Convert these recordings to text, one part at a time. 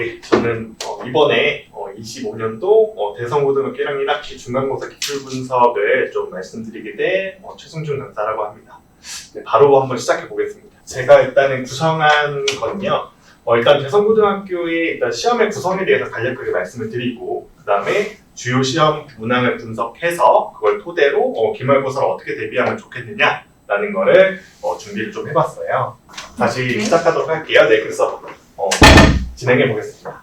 네, 저는 이번에 25년도 대성고등학교 1학년 1학기 중간고사 기출분석을 좀 말씀드리게 된 최승준 강사라고 합니다. 네, 바로 한번 시작해 보겠습니다. 제가 일단은 구성한 거는요. 일단 대성고등학교의 일단 시험의 구성에 대해서 간략하게 말씀을 드리고, 그 다음에 주요 시험 문항을 분석해서 그걸 토대로 기말고사를 어떻게 대비하면 좋겠느냐라는 거를 준비를 좀 해봤어요. 다시 시작하도록 할게요. 네, 그래서 진행해 보겠습니다.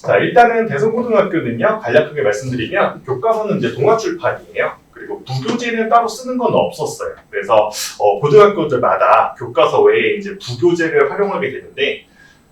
자, 일단은 대성고등학교는요, 간략하게 말씀드리면 교과서는 이제 동아출판이에요. 그리고 부교재는 따로 쓰는 건 없었어요. 그래서 고등학교들마다 교과서 외에 이제 부교재를 활용하게 되는데,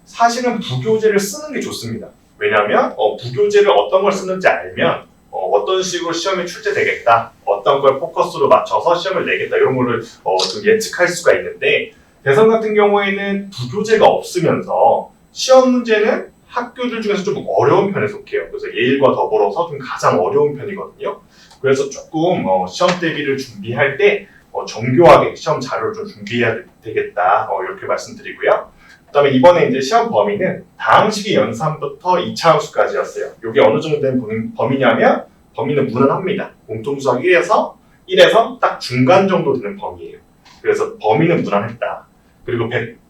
사실은 부교재를 쓰는 게 좋습니다. 왜냐하면 부교재를 어떤 걸 쓰는지 알면 어떤 식으로 시험에 출제되겠다, 어떤 걸 포커스로 맞춰서 시험을 내겠다, 이런 거를 좀 예측할 수가 있는데, 대성 같은 경우에는 부교재가 없으면서 시험 문제는 학교들 중에서 좀 어려운 편에 속해요. 그래서 예일과 더불어서 좀 가장 어려운 편이거든요. 그래서 조금 시험 대비를 준비할 때 정교하게 시험 자료를 좀 준비해야 되겠다, 이렇게 말씀드리고요. 그 다음에 이번에 이제 시험 범위는 다항식의 연산부터 2차 함수까지였어요. 이게 어느 정도 된 범위냐면, 범위는 무난합니다. 공통수학 1에서 딱 중간 정도 되는 범위예요. 그래서 범위는 무난했다. 그리고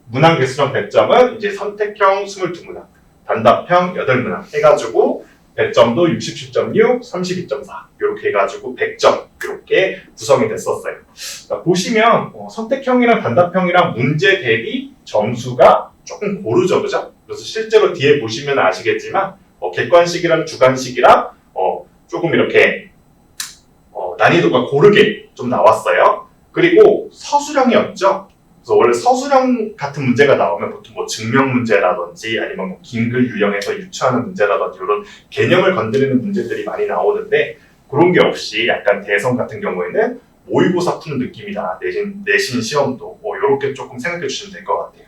문항 개수량 100점은 이제 선택형 22문항, 단답형 8문항 해가지고 100점도 67.6, 32.4 이렇게 해가지고 100점 이렇게 구성이 됐었어요. 자, 보시면 선택형이랑 단답형이랑 문제 대비 점수가 조금 고르죠, 그죠? 그래서 실제로 뒤에 보시면 아시겠지만 객관식이랑 주관식이랑 조금 이렇게 난이도가 고르게 좀 나왔어요. 그리고 서술형이었죠. 그래서 원래 서술형 같은 문제가 나오면 보통 뭐 증명 문제라든지 아니면 뭐 긴 글 유형에서 유추하는 문제라든지 이런 개념을 건드리는 문제들이 많이 나오는데, 그런 게 없이 약간 대성 같은 경우에는 모의고사 푸는 느낌이다. 내신 시험도 이렇게 조금 생각해 주시면 될 것 같아요.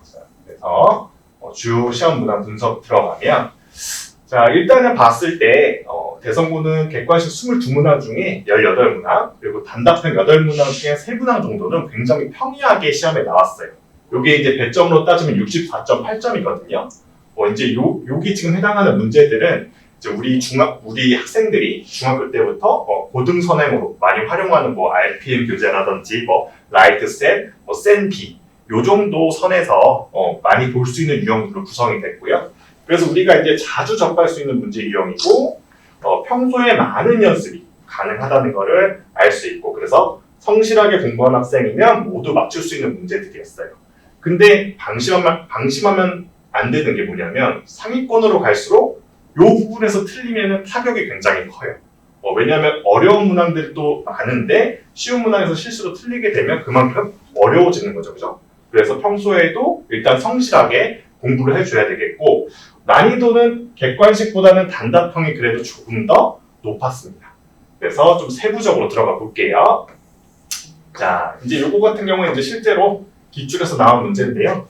자, 그래서 주요 시험 문항 분석 들어가면, 자, 일단은 봤을 때 대성고는 객관식 22문항 중에 18문항, 그리고 단답형 8문항 중에 3문항 정도는 굉장히 평이하게 시험에 나왔어요. 요게 이제 100점으로 따지면 64.8점이거든요. 이제 여기 지금 해당하는 문제들은 이제 우리 학생들이 중학교 때부터 고등 선행으로 많이 활용하는 뭐 RPM 교재라든지 뭐 라이트셋, 뭐 센비 요 정도 선에서 많이 볼 수 있는 유형으로 구성이 됐고요. 그래서 우리가 이제 자주 접할 수 있는 문제 유형이고, 평소에 많은 연습이 가능하다는 것을 알 수 있고, 그래서 성실하게 공부한 학생이면 모두 맞출 수 있는 문제들이었어요. 근데 방심하면 안 되는 게 뭐냐면, 상위권으로 갈수록 이 부분에서 틀리면 타격이 굉장히 커요. 왜냐하면 어려운 문항들도 많은데 쉬운 문항에서 실수로 틀리게 되면 그만큼 어려워지는 거죠, 그죠? 그래서 평소에도 일단 성실하게 공부를 해줘야 되겠고, 난이도는 객관식보다는 단답형이 그래도 조금 더 높았습니다. 그래서 좀 세부적으로 들어가 볼게요. 자, 이제 요거 같은 경우는 이제 실제로 기출에서 나온 문제인데요.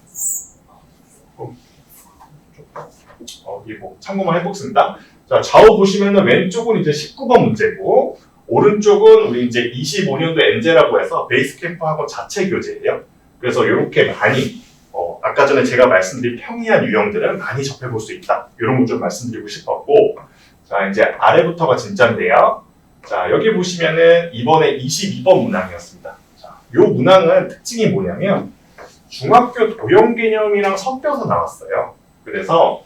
이거 참고만 해보겠습니다. 자, 좌우 보시면은 왼쪽은 이제 19번 문제고, 오른쪽은 우리 이제 25년도 엔제라고 해서 베이스캠프하고 자체 교재예요. 그래서 이렇게 많이 아까 전에 제가 말씀드린 평이한 유형들은 많이 접해볼 수 있다. 이런 거 좀 말씀드리고 싶었고, 자, 이제 아래부터가 진짜인데요. 자, 여기 보시면은 이번에 22번 문항이었습니다. 자, 이 문항은 특징이 뭐냐면 중학교 도형 개념이랑 섞여서 나왔어요. 그래서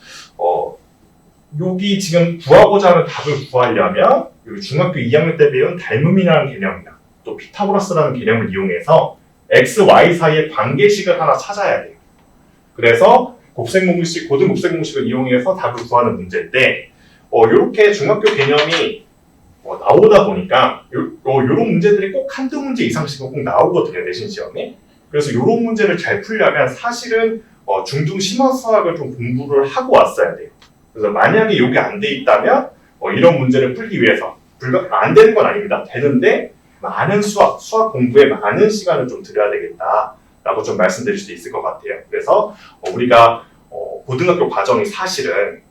여기 지금 구하고자 하는 답을 구하려면 여기 중학교 2학년 때 배운 닮음이라는 개념이나 또 피타고라스라는 개념을 이용해서 x, y 사이의 관계식을 하나 찾아야 돼요. 그래서 고등 곱셈공식을 이용해서 답을 구하는 문제인데, 이렇게 중학교 개념이 나오다 보니까 이런 문제들이 꼭 한두 문제 이상씩은 꼭 나오거든요, 내신 시험에. 그래서 이런 문제를 잘 풀려면 사실은 중등 심화수학을 좀 공부를 하고 왔어야 돼요. 그래서 만약에 이게 안 돼 있다면 이런 문제를 풀기 위해서 안 되는 건 아닙니다. 되는데 많은 수학 공부에 많은 시간을 좀 들여야 되겠다라고 좀 말씀드릴 수 있을 것 같아요. 그래서 우리가 고등학교 과정이 사실은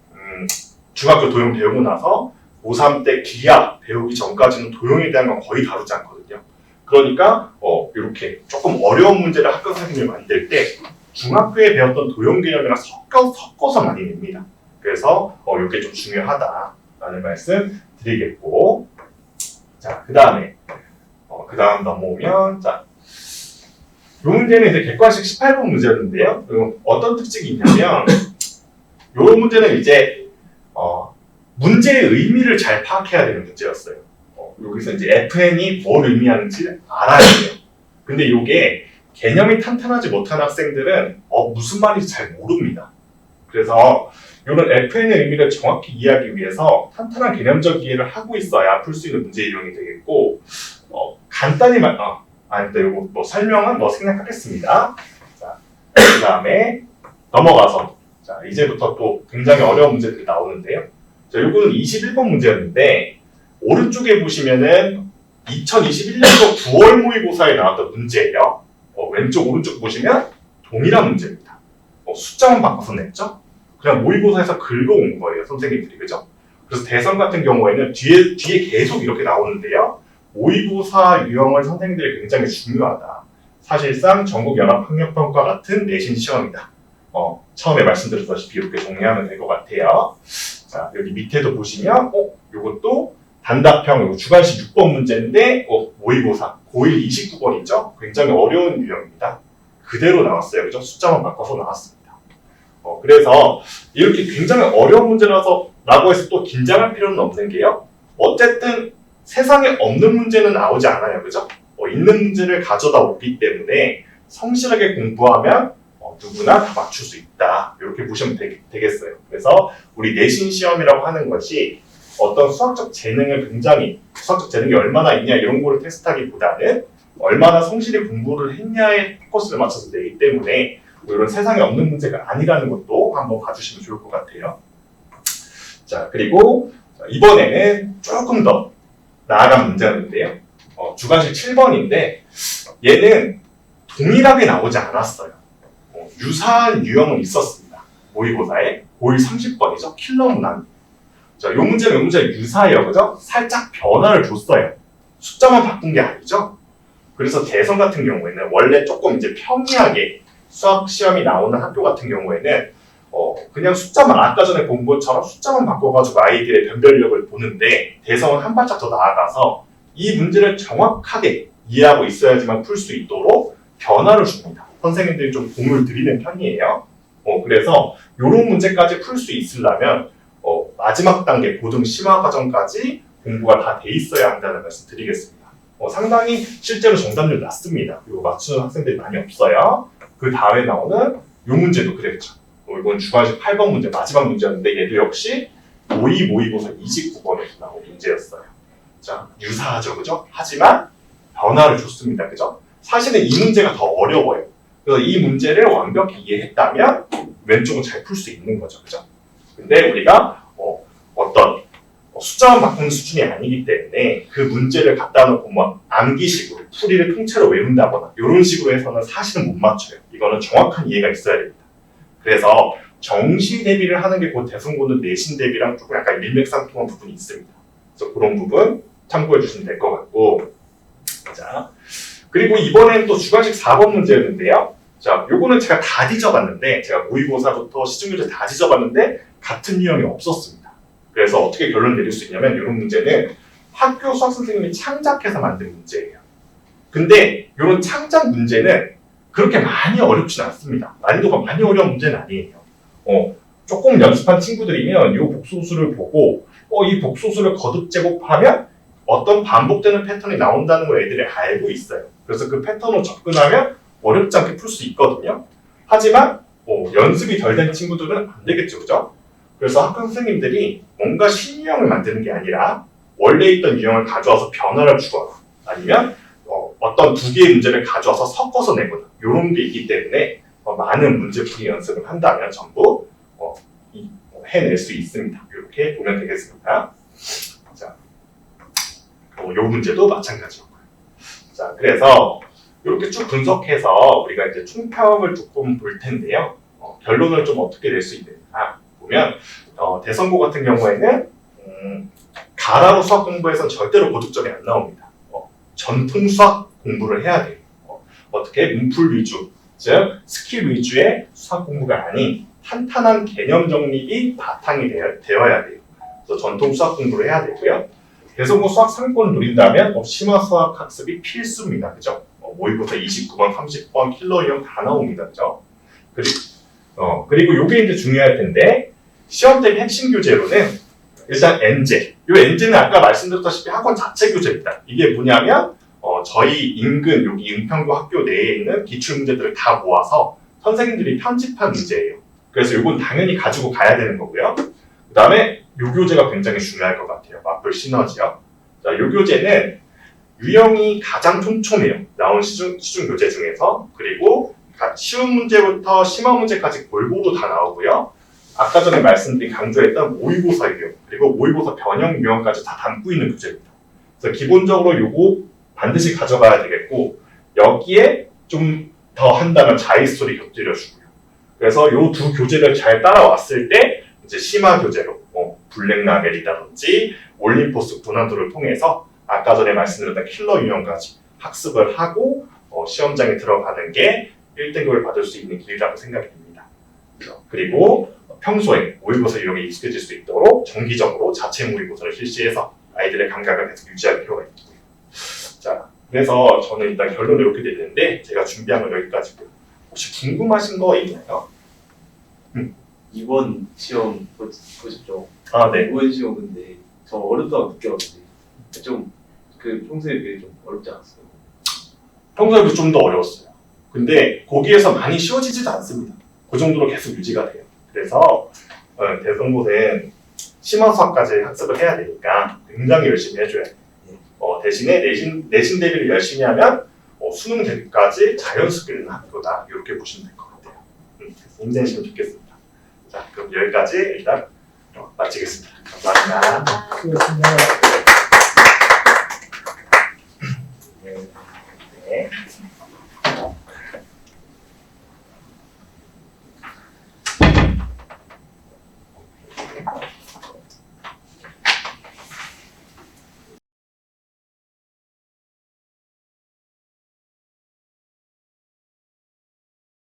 중학교 도형 배우고 나서 고3 때 기하 배우기 전까지는 도형에 대한 건 거의 다루지 않거든요. 그러니까 이렇게 조금 어려운 문제를 합격 선생님이 만들 때 중학교에 배웠던 도형 개념이랑 섞어서 많이 냅니다. 그래서 이게 좀 중요하다라는 말씀 드리겠고, 자, 그 다음 넘어오면, 자, 이 문제는 이제 객관식 18번 문제였는데요. 어떤 특징이 있냐면, 이 문제는 이제 문제의 의미를 잘 파악해야 되는 문제였어요. 여기서 이제 FN이 뭘 의미하는지 알아야 돼요. 근데 이게 개념이 탄탄하지 못한 학생들은 무슨 말인지 잘 모릅니다. 그래서 이런 FN의 의미를 정확히 이해하기 위해서 탄탄한 개념적 이해를 하고 있어야 풀 수 있는 문제 유형이 되겠고, 간단히 이거 설명은 생략하겠습니다. 자, 그 다음에 넘어가서, 자, 이제부터 또 굉장히 어려운 문제들이 나오는데요. 자, 요거는 21번 문제였는데, 오른쪽에 보시면은 2021년도 9월 모의고사에 나왔던 문제예요. 왼쪽, 오른쪽 보시면 동일한 문제입니다. 숫자만 바꿔서 냈죠? 그냥 모의고사에서 긁어온 거예요, 선생님들이. 그죠? 그래서 대선 같은 경우에는 뒤에 계속 이렇게 나오는데요. 모의고사 유형을 선생님들이 굉장히 중요하다. 사실상 전국연합학력평가 같은 내신 시험이다. 처음에 말씀드렸다시피 이렇게 정리하면 될 것 같아요. 자, 여기 밑에도 보시면, 요것도 단답형, 주관식 6번 문제인데, 모의고사, 고1 29번이죠? 굉장히 어려운 유형입니다. 그대로 나왔어요. 그죠? 숫자만 바꿔서 나왔습니다. 그래서 이렇게 굉장히 어려운 문제라서 라고 해서 또 긴장할 필요는 없는 게요. 어쨌든 세상에 없는 문제는 나오지 않아요. 그죠? 있는 문제를 가져다 오기 때문에 성실하게 공부하면 누구나 다 맞출 수 있다. 이렇게 보시면 되겠어요. 그래서 우리 내신 시험이라고 하는 것이 어떤 수학적 재능이 얼마나 있냐 이런 거를 테스트하기보다는 얼마나 성실히 공부를 했냐에 포커스를 맞춰서 내기 때문에 이런 세상에 없는 문제가 아니라는 것도 한번 봐주시면 좋을 것 같아요. 자, 그리고 이번에는 조금 더 나아간 문제였는데요. 주관식 7번인데 얘는 동일하게 나오지 않았어요. 유사한 유형은 있었습니다. 모의고사에 고1 30번이죠. 킬러 문항. 자, 이 문제는 유사해요. 그죠? 살짝 변화를 줬어요. 숫자만 바꾼 게 아니죠. 그래서 대선 같은 경우에는 원래 조금 이제 평이하게 수학 시험이 나오는 학교 같은 경우에는 그냥 숫자만 아까 전에 본 것처럼 숫자만 바꿔가지고 아이들의 변별력을 보는데 대성은 한 발짝 더 나아가서 이 문제를 정확하게 이해하고 있어야지만 풀 수 있도록 변화를 줍니다. 선생님들이 좀 공을 들이는 편이에요. 그래서 이런 문제까지 풀 수 있으려면 마지막 단계 고등 심화 과정까지 공부가 다 돼 있어야 한다는 말씀 드리겠습니다. 상당히 실제로 정답률 낮습니다. 그리고 맞추는 학생들이 많이 없어요. 그 다음에 나오는 이 문제도 그랬죠. 이건 주관식 8번 문제, 마지막 문제였는데 얘도 역시 모의고사 29번에서 나온 문제였어요. 자, 유사하죠, 그죠? 하지만 변화를 줬습니다, 그죠? 사실은 이 문제가 더 어려워요. 그래서 이 문제를 완벽히 이해했다면 왼쪽은 잘 풀 수 있는 거죠, 그죠? 근데 우리가 어떤 숫자만 바꾸는 수준이 아니기 때문에 그 문제를 갖다 놓고 암기식으로 풀이를 통째로 외운다거나 이런 식으로 해서는 사실은 못 맞춰요. 이거는 정확한 이해가 있어야 됩니다. 그래서 정시 대비를 하는 게 곧 대성고는 내신 대비랑 조금 약간 일맥상통한 부분이 있습니다. 그래서 그런 부분 참고해 주시면 될 것 같고, 자, 그리고 이번엔 또 주관식 4번 문제였는데요. 자, 요거는 제가 다 뒤져봤는데, 제가 모의고사부터 시중교재 다 뒤져봤는데 같은 유형이 없었습니다. 그래서 어떻게 결론 내릴 수 있냐면 이런 문제는 학교 수학 선생님이 창작해서 만든 문제예요. 근데 이런 창작 문제는 그렇게 많이 어렵진 않습니다. 난이도가 많이 어려운 문제는 아니에요. 조금 연습한 친구들이면 이 복소수를 보고 이 복소수를 거듭 제곱하면 어떤 반복되는 패턴이 나온다는 걸 애들이 알고 있어요. 그래서 그 패턴으로 접근하면 어렵지 않게 풀 수 있거든요. 하지만 연습이 덜 된 친구들은 안 되겠죠, 그죠? 그래서 학교 선생님들이 뭔가 신유형을 만드는 게 아니라 원래 있던 유형을 가져와서 변화를 주거나 아니면 어떤 두 개의 문제를 가져와서 섞어서 내거나 이런 게 있기 때문에 많은 문제풀이 연습을 한다면 전부 해낼 수 있습니다. 이렇게 보면 되겠습니다. 자, 요 문제도 마찬가지였고요. 자, 그래서 이렇게 쭉 분석해서 우리가 이제 총평을 조금 볼 텐데요. 결론을 좀 어떻게 낼 수 있느냐 보면 대선고 같은 경우에는 가라로 수학 공부에서는 절대로 고득점이 안 나옵니다. 전통 수학 공부를 해야 돼요. 어떻게 문풀 위주, 즉 스킬 위주의 수학 공부가 아닌 탄탄한 개념 정립이 바탕이 되어야 돼요. 그래서 전통 수학 공부를 해야 되고요. 대성고 수학 상권을 노린다면 심화 수학 학습이 필수입니다. 그죠? 모의고사 29번, 30번 킬러 유형 다 나옵니다. 그죠? 그리고 요게 이제 중요할 텐데 시험때 핵심 교재로는 일단 엔제. 요 엔제는 아까 말씀드렸다시피 학원 자체 교재입니다. 이게 뭐냐면 저희 인근 여기 은평구 학교 내에 있는 기출 문제들을 다 모아서 선생님들이 편집한 문제예요. 그래서 요건 당연히 가지고 가야 되는 거고요. 그 다음에 요 교재가 굉장히 중요할 것 같아요. 마플 시너지요. 자, 요 교재는 유형이 가장 촘촘해요. 나온 시중 교재 중에서. 그리고 쉬운 문제부터 심화 문제까지 골고루 다 나오고요. 아까 전에 말씀드린 강조했던 모의고사 유형, 그리고 모의고사 변형 유형까지 다 담고 있는 교재입니다. 그래서 기본적으로 요거 반드시 가져가야 되겠고, 여기에 좀 더 한다면 자이스토리 곁들여주고요. 그래서 요 두 교재를 잘 따라왔을 때 이제 심화 교재로 블랙라벨이라든지 올림포스 고난도를 통해서 아까 전에 말씀드렸던 킬러 유형까지 학습을 하고 시험장에 들어가는 게 1등급을 받을 수 있는 길이라고 생각이 됩니다. 그리고 평소에 모의고사 유형에 익숙해질 수 있도록 정기적으로 자체 모의고사를 실시해서 아이들의 감각을 계속 유지할 필요가 있고요. 자, 그래서 저는 일단 결론이 이렇게 되는데 제가 준비한 건 여기까지고요. 혹시 궁금하신 거 있나요? 이번 시험 보셨죠? 아, 네. 이번 시험 근데 저 어렵다고 느꼈는데 좀 평소에 비해 좀 어렵지 않았어요? 평소에도 좀 더 어려웠어요. 근데 거기에서 많이 쉬워지지도 않습니다. 그 정도로 계속 유지가 돼요. 그래서 대성고는 심화 수학까지 학습을 해야 되니까 굉장히 열심히 해줘야 돼요. 대신에 내신 대비를 열심히 하면 수능 대비까지 자연스럽게 되는 학교다. 이렇게 보시면 될 것 같아요. 그래서 힘내시면 좋겠습니다. 자, 그럼 여기까지 일단 마치겠습니다. 감사합니다. 수고하셨습니다.